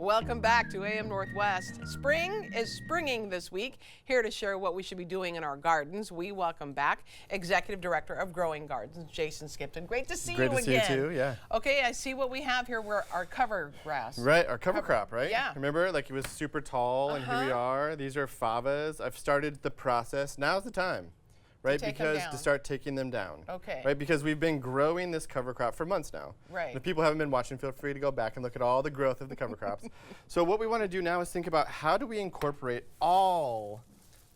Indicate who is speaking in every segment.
Speaker 1: Welcome back to AM Northwest. Spring is springing this week. Here to share what we should be doing in our gardens, we welcome back Executive Director of Growing Gardens, Jason Skipton. Great to see you again.
Speaker 2: Great to see you too, yeah.
Speaker 1: Okay, I see what we have here. We're our cover grass.
Speaker 2: Right, our cover crop, right?
Speaker 1: Yeah.
Speaker 2: Remember, like it was super tall, and here we are. These are favas. I've started the process. Now's the time. Right, to start taking them down.
Speaker 1: Okay.
Speaker 2: Right, because we've been growing this cover crop for months now.
Speaker 1: Right.
Speaker 2: And if people haven't been watching, feel free to go back and look at all the growth of the cover crops. So what we want to do now is think about how do we incorporate all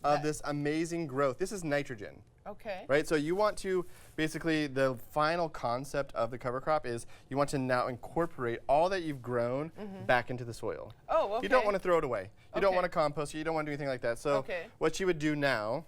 Speaker 2: of this amazing growth. This is nitrogen.
Speaker 1: Okay.
Speaker 2: Right, so you want to, basically the final concept of the cover crop is you want to now incorporate all that you've grown back into the soil.
Speaker 1: Oh, okay.
Speaker 2: You don't want to throw it away. You don't want to compost it. You don't want to do anything like that. So what you would do now,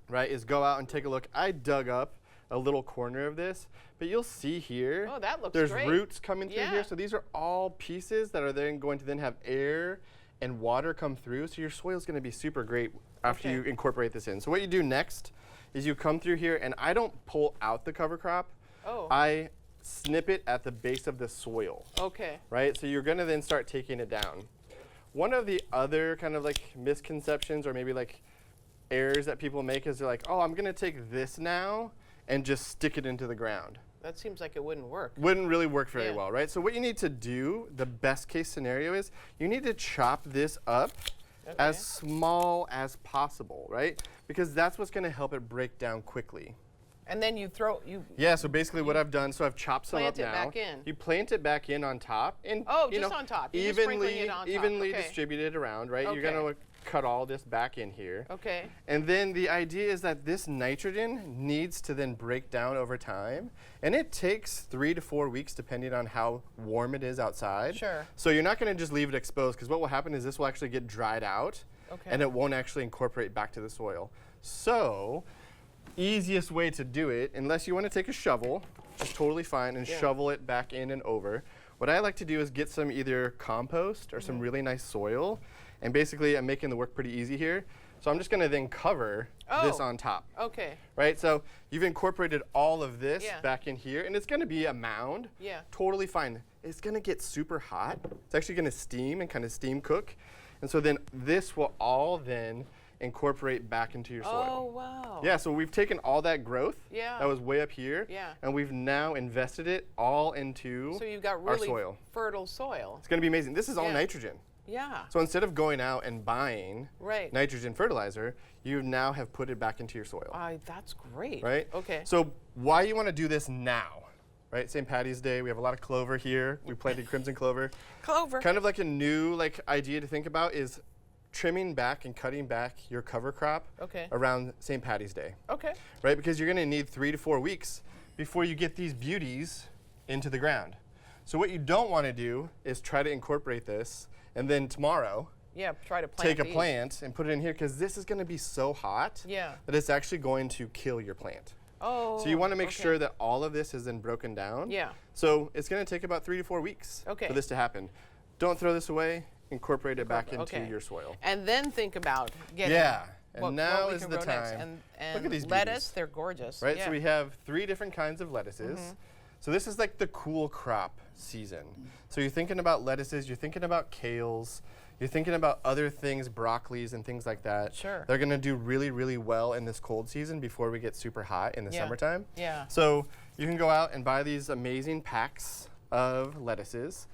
Speaker 2: right, is go out and take a look. I dug up a little corner of this, but you'll see here,
Speaker 1: oh, that looks
Speaker 2: there's
Speaker 1: great.
Speaker 2: Roots coming through here. So these are all pieces that are then going to then have air and water come through. So your soil is going to be super great after you incorporate this in. So what you do next is you come through here, and I don't pull out the cover crop.
Speaker 1: Oh.
Speaker 2: I snip it at the base of the soil.
Speaker 1: Okay.
Speaker 2: Right, so you're going to then start taking it down. One of the other kind of like misconceptions or maybe like errors that people make is they're like, oh, I'm going to take this now and just stick it into the ground.
Speaker 1: That seems like it wouldn't work.
Speaker 2: Wouldn't really work very well, right? So what you need to do, the best case scenario is you need to chop this up as small as possible, right? Because that's what's going to help it break down quickly.
Speaker 1: And then you throw,
Speaker 2: Yeah, so basically what I've done, so I've chopped some up now.
Speaker 1: Plant it back in.
Speaker 2: You plant it back in on top. And,
Speaker 1: just on top. You're just sprinkling it on top.
Speaker 2: Evenly distributed around, right? You're going to cut all this back in here.
Speaker 1: Okay.
Speaker 2: And then the idea is that this nitrogen needs to then break down over time. And it takes 3 to 4 weeks depending on how warm it is outside.
Speaker 1: Sure.
Speaker 2: So you're not going to just leave it exposed, because what will happen is this will actually get dried out. And it won't actually incorporate back to the soil. So easiest way to do it, unless you want to take a shovel, which is totally fine, and shovel it back in and over. What I like to do is get some either compost or some really nice soil. And basically, I'm making the work pretty easy here. So I'm just going to then cover this on top.
Speaker 1: Okay.
Speaker 2: Right? So you've incorporated all of this back in here, and it's going to be a mound.
Speaker 1: Yeah.
Speaker 2: Totally fine. It's going to get super hot. It's actually going to steam and kind of steam cook. And so then this will all then incorporate back into your soil.
Speaker 1: Oh, wow.
Speaker 2: Yeah, so we've taken all that growth that was way up here,
Speaker 1: Yeah.
Speaker 2: and we've now invested it all into
Speaker 1: So you've got
Speaker 2: our
Speaker 1: really
Speaker 2: soil.
Speaker 1: fertile soil.
Speaker 2: It's going to be amazing. This is all nitrogen.
Speaker 1: Yeah.
Speaker 2: So instead of going out and buying
Speaker 1: Right.
Speaker 2: nitrogen fertilizer, you now have put it back into your soil.
Speaker 1: That's great.
Speaker 2: Right?
Speaker 1: Okay.
Speaker 2: So why you want to do this now, right? St. Patty's Day, we have a lot of clover here. We planted crimson clover.
Speaker 1: Clover.
Speaker 2: Kind of like a new idea to think about is trimming back and cutting back your cover crop around St. Patty's Day.
Speaker 1: Okay.
Speaker 2: Right? Because you're going to need 3 to 4 weeks before you get these beauties into the ground. So what you don't want to do is try to incorporate this and then tomorrow
Speaker 1: try to plant
Speaker 2: take a plant and put it in here, because this is going to be so hot that it's actually going to kill your plant.
Speaker 1: Oh.
Speaker 2: So you want to make sure that all of this is then broken down.
Speaker 1: Yeah.
Speaker 2: So it's going to take about 3 to 4 weeks for this to happen. Don't throw this away. Incorporate it back into your soil.
Speaker 1: And then think about getting
Speaker 2: and now is the time.
Speaker 1: And
Speaker 2: look at these
Speaker 1: lettuce,
Speaker 2: beauties.
Speaker 1: they're gorgeous.
Speaker 2: Right, so we have 3 different kinds of lettuces. So this is like the cool crop season. So you're thinking about lettuces, you're thinking about kales, you're thinking about other things, broccolis and things like that.
Speaker 1: Sure.
Speaker 2: They're gonna do really, really well in this cold season before we get super hot in the summertime.
Speaker 1: Yeah.
Speaker 2: So you can go out and buy these amazing packs of lettuces.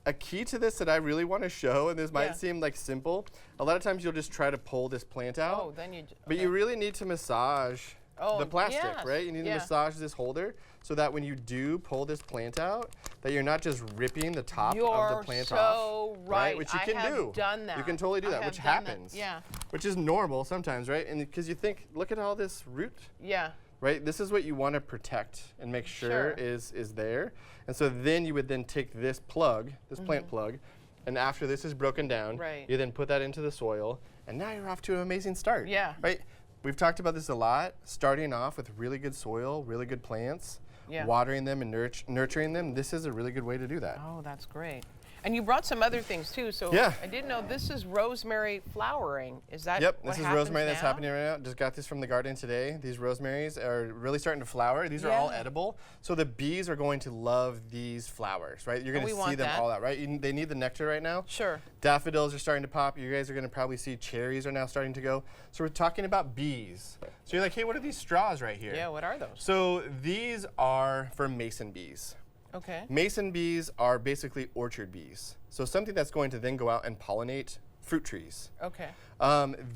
Speaker 2: A key to this that I really want to show, and this might seem like simple, a lot of times you'll just try to pull this plant out.
Speaker 1: Oh, then you.
Speaker 2: But you really need to massage the plastic, right? You need to massage this holder so that when you do pull this plant out, that you're not just ripping the top of the plant off.
Speaker 1: You're so right.
Speaker 2: Which you
Speaker 1: I
Speaker 2: can
Speaker 1: have
Speaker 2: do.
Speaker 1: done that.
Speaker 2: You can totally do that, which happens.
Speaker 1: Yeah.
Speaker 2: Which is normal sometimes, right? And because you think, look at all this root.
Speaker 1: Yeah.
Speaker 2: Right? This is what you want to protect and make sure is there. And so then you would then take this plug, this plant plug, and after this is broken down, you then put that into the soil, and now you're off to an amazing start.
Speaker 1: Yeah.
Speaker 2: Right? We've talked about this a lot, starting off with really good soil, really good plants, watering them and nurturing them. This is a really good way to do that.
Speaker 1: Oh, that's great. And you brought some other things too. So
Speaker 2: Yeah.
Speaker 1: I didn't know this is rosemary flowering. Is that
Speaker 2: Yep,
Speaker 1: what
Speaker 2: this is
Speaker 1: happens
Speaker 2: rosemary that's
Speaker 1: now?
Speaker 2: happening right now. Just got this from the garden today. These rosemaries are really starting to flower. These are all
Speaker 1: Yeah.
Speaker 2: edible. So the bees are going to love these flowers, right? You're going
Speaker 1: we
Speaker 2: to see
Speaker 1: want
Speaker 2: them
Speaker 1: that.
Speaker 2: all out, right? They need the nectar right now.
Speaker 1: Sure.
Speaker 2: Daffodils are starting to pop. You guys are going to probably see cherries are now starting to go. So we're talking about bees. So you're like, hey, what are these straws right here?
Speaker 1: Yeah, what are those?
Speaker 2: So these are for mason bees.
Speaker 1: Okay.
Speaker 2: Mason bees are basically orchard bees. So something that's going to then go out and pollinate fruit trees.
Speaker 1: Okay.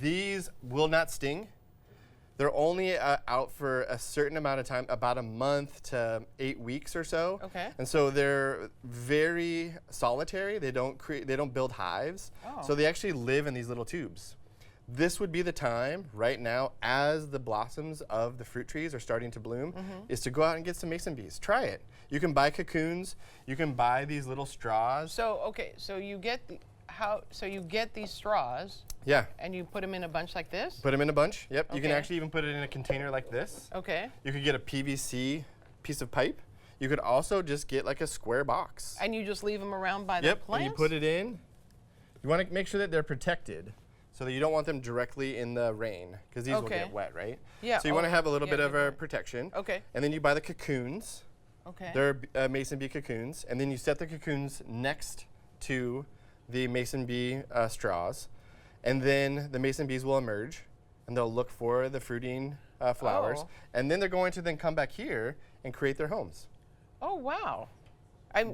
Speaker 2: These will not sting. They're only out for a certain amount of time, about a month to 8 weeks or so.
Speaker 1: Okay.
Speaker 2: And so they're very solitary. They don't build hives.
Speaker 1: Oh.
Speaker 2: So they actually live in these little tubes. This would be the time right now, as the blossoms of the fruit trees are starting to bloom, is to go out and get some mason bees. Try it. You can buy cocoons. You can buy these little straws.
Speaker 1: So okay, so you get you get these straws
Speaker 2: Yeah.
Speaker 1: and you put them in a bunch like this?
Speaker 2: Put them in a bunch. Yep. You can
Speaker 1: Okay.
Speaker 2: actually even put it in a container like this.
Speaker 1: Okay.
Speaker 2: You could get a PVC piece of pipe. You could also just get like a square box.
Speaker 1: And you just leave them around by the
Speaker 2: Yep.
Speaker 1: plants?
Speaker 2: And you put it in. You want to make sure that they're protected, so that you don't want them directly in the rain, because these will
Speaker 1: Okay.
Speaker 2: get wet, right?
Speaker 1: Yeah.
Speaker 2: So you want to have a little
Speaker 1: yeah,
Speaker 2: bit of
Speaker 1: yeah,
Speaker 2: a
Speaker 1: yeah.
Speaker 2: protection.
Speaker 1: Okay.
Speaker 2: And then you buy the cocoons.
Speaker 1: Okay.
Speaker 2: They're mason bee cocoons, and then you set the cocoons next to the mason bee straws, and then the mason bees will emerge, and they'll look for the fruiting flowers,
Speaker 1: Oh.
Speaker 2: and then they're going to then come back here and create their homes.
Speaker 1: Oh wow.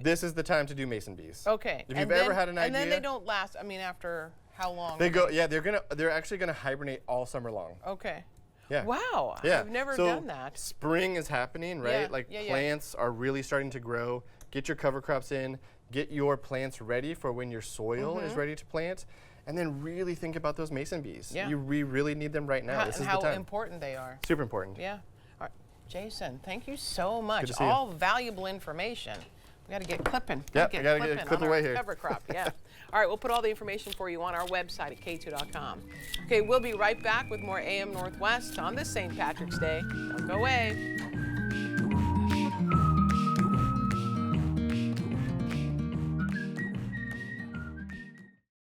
Speaker 2: This is the time to do mason bees.
Speaker 1: Okay.
Speaker 2: If
Speaker 1: and
Speaker 2: you've ever
Speaker 1: then-
Speaker 2: had an
Speaker 1: And then
Speaker 2: idea-
Speaker 1: they don't last. I mean, after how long?
Speaker 2: They go, yeah, they're actually gonna hibernate all summer long.
Speaker 1: Okay.
Speaker 2: Yeah.
Speaker 1: Wow.
Speaker 2: Yeah.
Speaker 1: I've never
Speaker 2: So
Speaker 1: done that.
Speaker 2: Spring is happening, right?
Speaker 1: Yeah,
Speaker 2: Like
Speaker 1: yeah, yeah.
Speaker 2: plants are really starting to grow. Get your cover crops in. Get your plants ready for when your soil is ready to plant. And then really think about those mason bees.
Speaker 1: Yeah.
Speaker 2: We really need them right now. This
Speaker 1: And
Speaker 2: is
Speaker 1: how
Speaker 2: the time.
Speaker 1: important they are.
Speaker 2: Super important.
Speaker 1: Yeah. All right. Jason, thank you so much.
Speaker 2: to see you.
Speaker 1: All valuable information. We got to get clipping.
Speaker 2: Yep, I gotta get
Speaker 1: clipping
Speaker 2: clip
Speaker 1: on
Speaker 2: away
Speaker 1: our
Speaker 2: here.
Speaker 1: Cover crop. Yeah. All right, we'll put all the information for you on our website at k2.com. Okay, we'll be right back with more AM Northwest on this St. Patrick's Day. Don't go away.